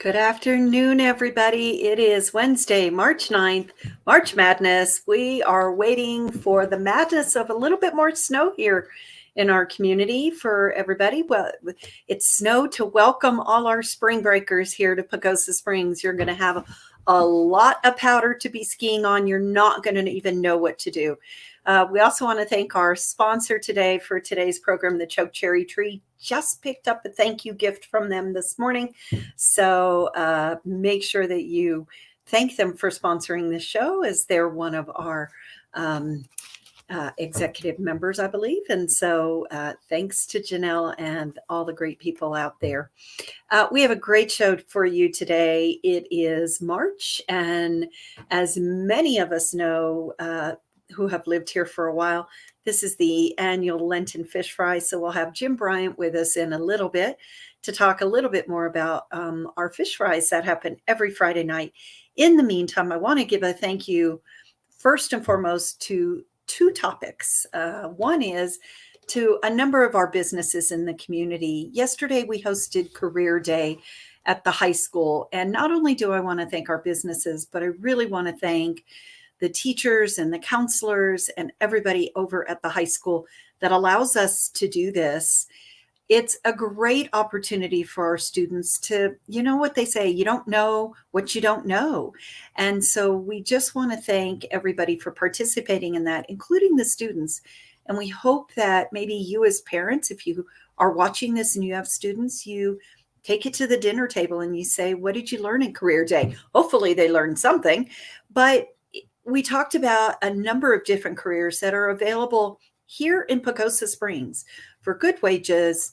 Good afternoon, everybody. It is Wednesday, March 9th, March Madness. We are waiting for the madness of a little bit more snow here in our community for everybody. Well, it's snow to welcome all our spring breakers here to Pagosa Springs. You're going to have a lot of powder to be skiing on. You're not going to even know what to do. We also want to thank our sponsor today for today's program, the Choke Cherry Tree. Just picked up a thank you gift from them this morning. So make sure that you thank them for sponsoring this show, as they're one of our executive members, I believe. And so thanks to Janelle and all the great people out there. We have a great show for you today. It is March, and as many of us know, who have lived here for a while, this is the annual Lenten fish fry. So we'll have Jim Bryan with us in a little bit to talk a little bit more about our fish fries that happen every Friday night. In the meantime, I want to give a thank you first and foremost to two topics. One is to a number of our businesses in the community. Yesterday, we hosted Career Day at the high school. And not only do I want to thank our businesses, but I really want to thank the teachers and the counselors and everybody over at the high school that allows us to do this. It's a great opportunity for our students to, you know what they say, you don't know what you don't know. And so we just want to thank everybody for participating in that, including the students. And we hope that maybe you as parents, if you are watching this and you have students, you take it to the dinner table and you say, what did you learn in Career Day? Hopefully they learned something. But we talked about a number of different careers that are available here in Pagosa Springs for good wages,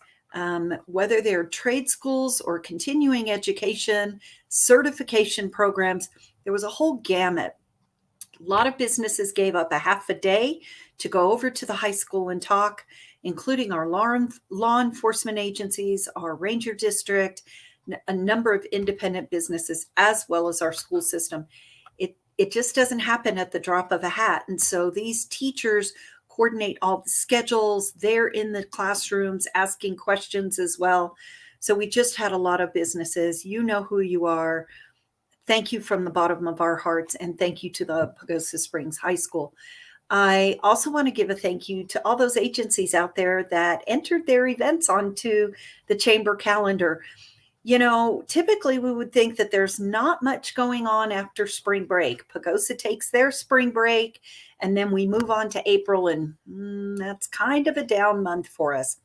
whether they're trade schools or continuing education, certification programs. There was a whole gamut. A lot of businesses gave up a half a day to go over to the high school and talk, including our law enforcement agencies, our ranger district, a number of independent businesses, as well as our school system. It just doesn't happen at the drop of a hat. And so these teachers coordinate all the schedules. They're in the classrooms asking questions as well. So we just had a lot of businesses. You know who you are. Thank you from the bottom of our hearts. And thank you to the Pagosa Springs High School. I also want to give a thank you to all those agencies out there that entered their events onto the chamber calendar. You know, typically we would think that there's not much going on after spring break. Pagosa takes their spring break, and then we move on to April, and that's kind of a down month for us.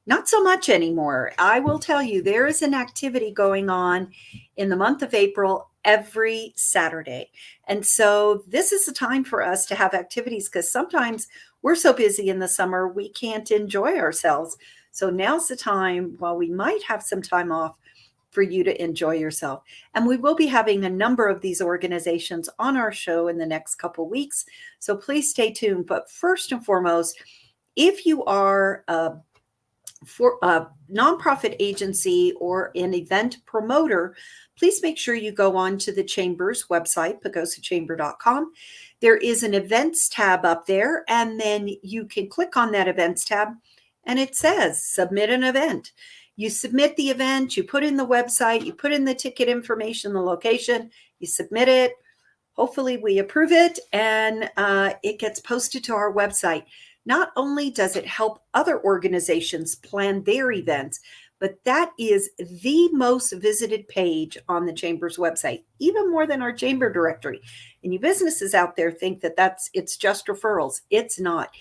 Not so much anymore. I will tell you, there is an activity going on in the month of April every Saturday. And so this is the time for us to have activities, because sometimes we're so busy in the summer, we can't enjoy ourselves. So now's the time, while we might have some time off, for you to enjoy yourself. And we will be having a number of these organizations on our show in the next couple weeks. So please stay tuned. But first and foremost, if you are for a nonprofit agency or an event promoter, please make sure you go on to the Chamber's website, pagosachamber.com. There is an events tab up there, and then you can click on that events tab, and it says submit an event. You submit the event, you put in the website, you put in the ticket information, the location, you submit it. Hopefully we approve it, and it gets posted to our website. Not only does it help other organizations plan their events, but that is the most visited page on the Chamber's website, even more than our Chamber directory. And you businesses out there think that it's just referrals. It's not.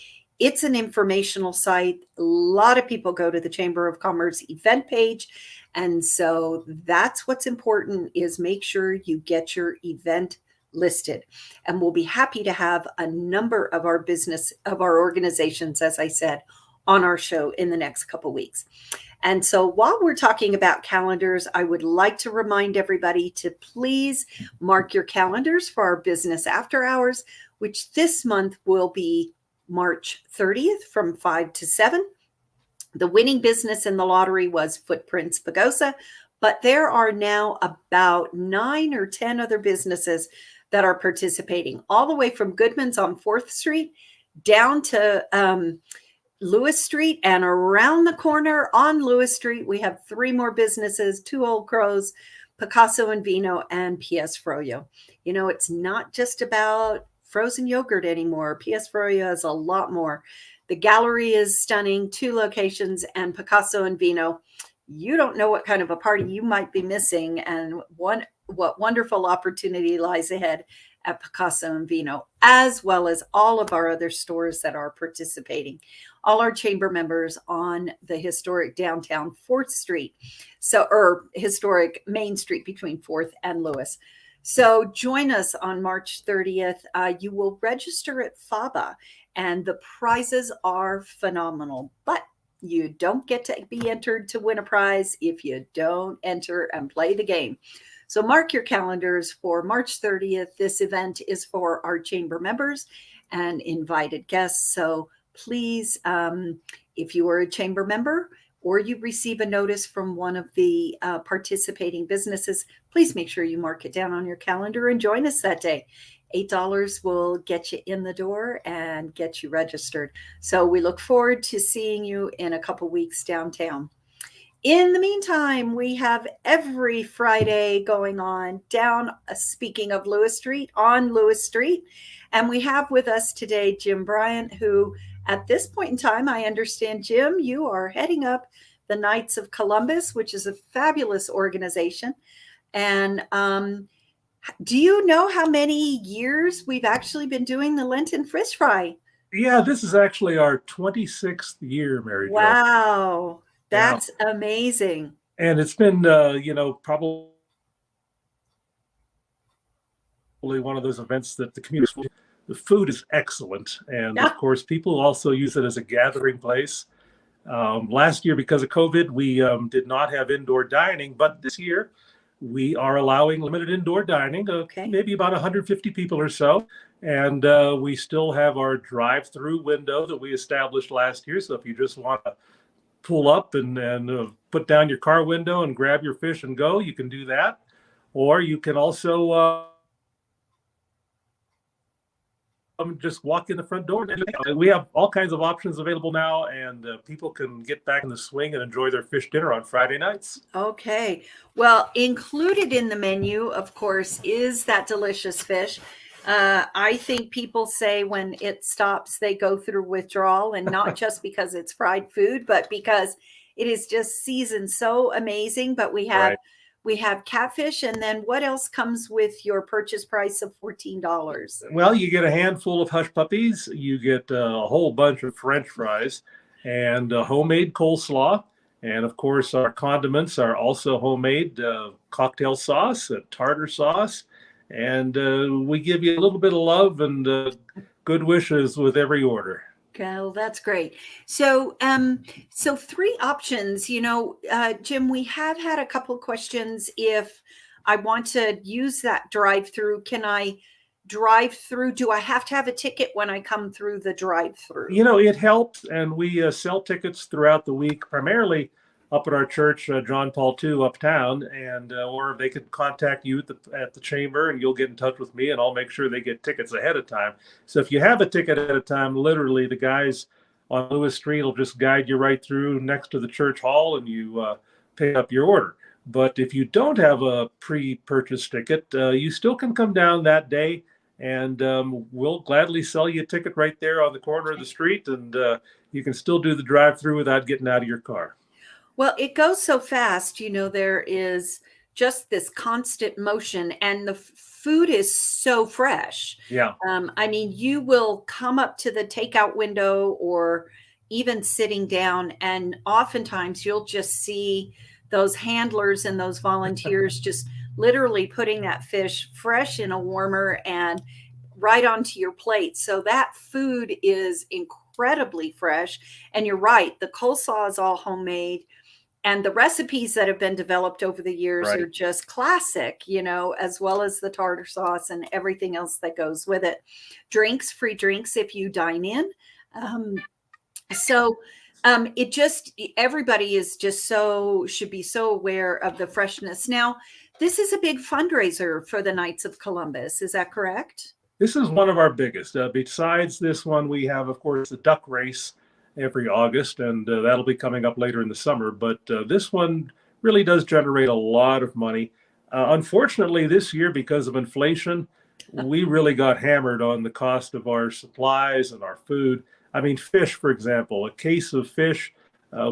It's an informational site. A lot of people go to the Chamber of Commerce event page. And so that's what's important, is make sure you get your event listed. And we'll be happy to have a number of our organizations, as I said, on our show in the next couple of weeks. And so while we're talking about calendars, I would like to remind everybody to please mark your calendars for our business after hours, which this month will be March 30th from 5 to 7. The winning business in the lottery was Footprints Pagosa, but there are now about 9 or 10 other businesses that are participating, all the way from Goodman's on 4th Street down to Lewis Street, and around the corner on Lewis Street, we have 3 more businesses, 2 Old Crows, Picasso and Vino, and PS Froyo. It's not just about frozen yogurt anymore. PS Froyo is a lot more. The gallery is stunning, 2 locations, and Picasso and Vino. You don't know what kind of a party you might be missing, and what wonderful opportunity lies ahead at Picasso and Vino, as well as all of our other stores that are participating. All our chamber members on the historic downtown 4th Street, or historic Main Street between 4th and Lewis. So join us on March 30th. You will register at FABA, and the prizes are phenomenal. But you don't get to be entered to win a prize if you don't enter and play the game. So mark your calendars for March 30th. This event is for our chamber members and invited guests. So please, if you are a chamber member or you receive a notice from one of the participating businesses, please make sure you mark it down on your calendar and join us that day. $8 will get you in the door and get you registered. So we look forward to seeing you in a couple weeks downtown. In the meantime, we have every Friday going on down, speaking of Lewis Street, on Lewis Street. And we have with us today Jim Bryan, who at this point in time, I understand, Jim, you are heading up the Knights of Columbus, which is a fabulous organization. And do you know how many years we've actually been doing the Lenten Fish Fry? Yeah, this is actually our 26th year, Mary Jo. Wow. That's amazing. And it's been, probably one of those events that the community, the food is excellent. And of course, people also use it as a gathering place. Last year, because of COVID, we did not have indoor dining, but this year we are allowing limited indoor dining, maybe about 150 people or so. And we still have our drive-through window that we established last year. So if you just want to pull up and put down your car window and grab your fish and go, you can do that. Or you can also just walk in the front door. We have all kinds of options available now, and people can get back in the swing and enjoy their fish dinner on Friday nights. Okay. Well, included in the menu, of course, is that delicious fish. I think people say when it stops, they go through withdrawal, and not just because it's fried food, but because it is just seasoned so amazing. But we have catfish, and then what else comes with your purchase price of $14? Well, you get a handful of hush puppies, you get a whole bunch of French fries, and homemade coleslaw. And of course, our condiments are also homemade, cocktail sauce, tartar sauce. And we give you a little bit of love and good wishes with every order. Well, that's great. So, 3 options, Jim, we have had a couple of questions. If I want to use that drive-through, can I drive through? Do I have to have a ticket when I come through the drive-through? It helps. And we sell tickets throughout the week, primarily up at our church, John Paul II, uptown, and or they could contact you at the chamber, and you'll get in touch with me, and I'll make sure they get tickets ahead of time. So if you have a ticket ahead of time, literally the guys on Lewis Street will just guide you right through next to the church hall, and you pick up your order. But if you don't have a pre-purchase ticket, you still can come down that day, and we'll gladly sell you a ticket right there on the corner of the street, and you can still do the drive-through without getting out of your car. Well, it goes so fast, there is just this constant motion, and the food is so fresh. Yeah. You will come up to the takeout window or even sitting down, and oftentimes you'll just see those handlers and those volunteers just literally putting that fish fresh in a warmer and right onto your plate. So that food is incredibly fresh. And you're right, the coleslaw is all homemade. And the recipes that have been developed over the years are just classic, as well as the tartar sauce and everything else that goes with it. Drinks, free drinks if you dine in. Everybody is just should be so aware of the freshness. Now, this is a big fundraiser for the Knights of Columbus. Is that correct? This is one of our biggest. Besides this one, we have, of course, the duck race every August, and that'll be coming up later in the summer. But this one really does generate a lot of money. Unfortunately, this year, because of inflation, we really got hammered on the cost of our supplies and our food. I mean, fish, for example, a case of fish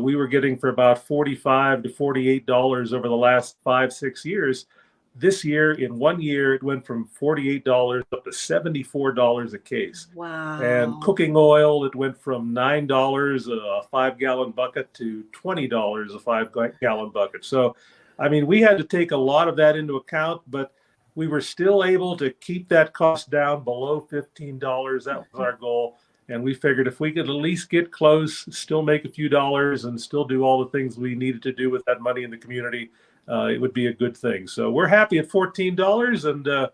we were getting for about $45 to $48 over the last 5, 6 years. This year, in 1 year, it went from $48 up to $74 a case. And Wow. cooking oil, it went from $9 a 5 gallon bucket to $20 a 5 gallon bucket. So, I mean, we had to take a lot of that into account, but we were still able to keep that cost down below $15. That was our goal. And we figured if we could at least get close, still make a few dollars, and still do all the things we needed to do with that money in the community, it would be a good thing. So we're happy at $14. And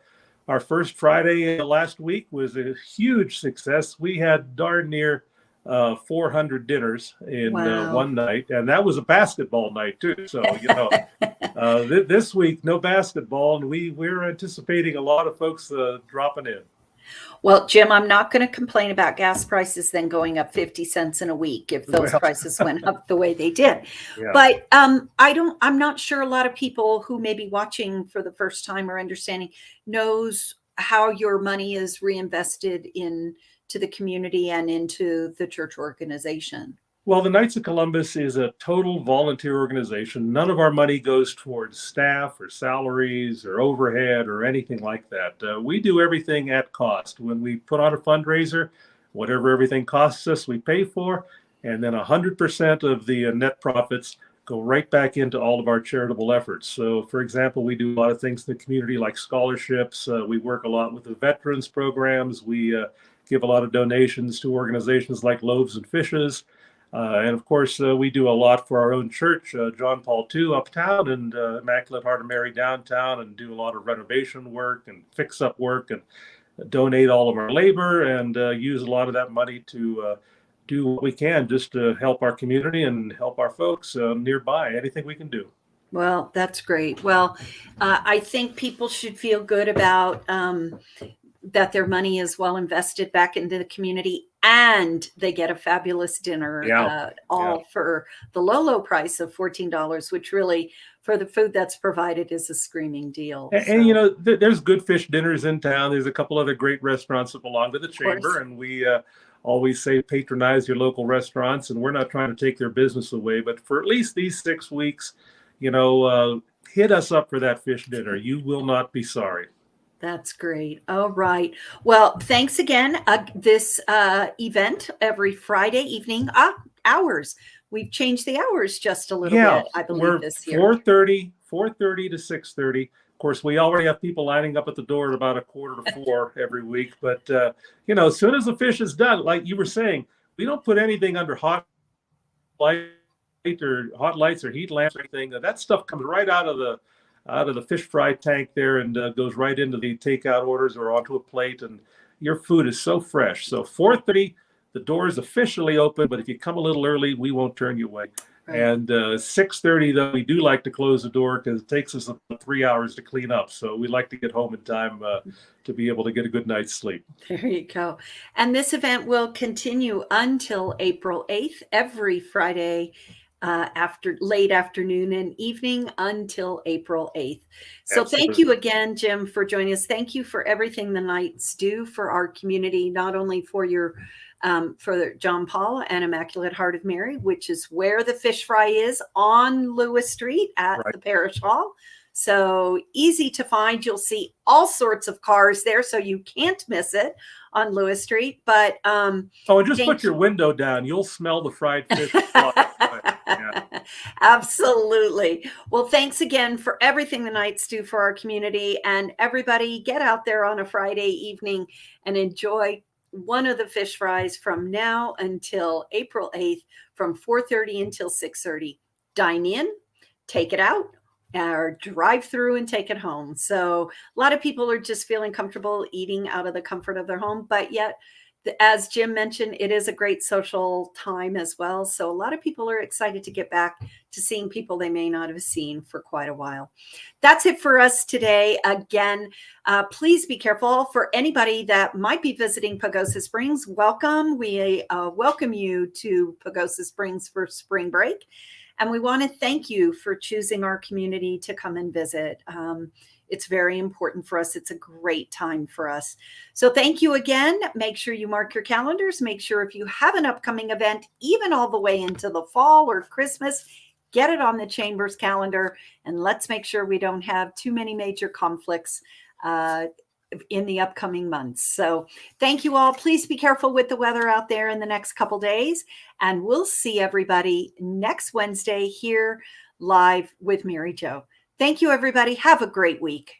our first Friday last week was a huge success. We had darn near 400 dinners in Wow. one night, and that was a basketball night too. So this week no basketball, and we're anticipating a lot of folks dropping in. Well, Jim, I'm not going to complain about gas prices then going up 50 cents in a week if those Well, prices went up the way they did. yeah. But I'm not sure a lot of people who may be watching for the first time or understanding knows how your money is reinvested into the community and into the church organization. Well, the Knights of Columbus is a total volunteer organization. None of our money goes towards staff or salaries or overhead or anything like that. We do everything at cost. When we put on a fundraiser, whatever everything costs us, we pay for, and then 100% of the net profits go right back into all of our charitable efforts. So, for example, we do a lot of things in the community like scholarships. We work a lot with the veterans programs. We give a lot of donations to organizations like Loaves and Fishes. And of course, we do a lot for our own church, John Paul II uptown and Immaculate Heart of Mary downtown, and do a lot of renovation work and fix up work and donate all of our labor and use a lot of that money to do what we can just to help our community and help our folks nearby. Anything we can do. Well, that's great. Well, I think people should feel good about that their money is well invested back into the community, and they get a fabulous dinner, Yeah. all for the low price of $14, which really, for the food that's provided, is a screaming deal. And there's good fish dinners in town. There's a couple other great restaurants that belong to the Of chamber, course. and we always say patronize your local restaurants, and we're not trying to take their business away, but for at least these 6 weeks, hit us up for that fish dinner. You will not be sorry. That's great. All right. Well, thanks again. This event every Friday evening, hours. We've changed the hours just a little Yeah, bit, I believe, we're this year. 4:30 to 6:30. Of course, we already have people lining up at the door at about a quarter to 4 every week. But as soon as the fish is done, like you were saying, we don't put anything under hot light or hot lights or heat lamps or anything. That stuff comes right out of the fish fry tank there and goes right into the takeout orders or onto a plate. And your food is so fresh. So 4:30, the door is officially open. But if you come a little early, we won't turn you away. Right. And 6:30, though, we do like to close the door because it takes us about 3 hours to clean up. So we like to get home in time to be able to get a good night's sleep. There you go. And this event will continue until April 8th, every Friday after late afternoon and evening until April 8th. So Absolutely. thank you again, Jim, for joining us. Thank you for everything the Knights do for our community, not only for for John Paul and Immaculate Heart of Mary, which is where the fish fry is on Lewis Street at Right. the Parish Hall. So easy to find. You'll see all sorts of cars there, so you can't miss it on Lewis Street. But and just put your window down. You'll smell the fried fish. Yeah. Absolutely. Well, thanks again for everything the Knights do for our community. And everybody, get out there on a Friday evening and enjoy one of the fish fries from now until April 8th, from 4:30 until 6:30. Dine in, take it out, or drive through and take it home. So a lot of people are just feeling comfortable eating out of the comfort of their home, but yet as Jim mentioned, it is a great social time as well. So a lot of people are excited to get back to seeing people they may not have seen for quite a while. That's it for us today. Again, please be careful. For anybody that might be visiting Pagosa Springs, welcome. We welcome you to Pagosa Springs for spring break. And we want to thank you for choosing our community to come and visit. It's very important for us. It's a great time for us. So thank you again. Make sure you mark your calendars. Make sure if you have an upcoming event, even all the way into the fall or Christmas, get it on the Chamber's calendar. And let's make sure we don't have too many major conflicts in the upcoming months. So thank you all. Please be careful with the weather out there in the next couple days. And we'll see everybody next Wednesday here live with Mary Jo. Thank you, everybody. Have a great week.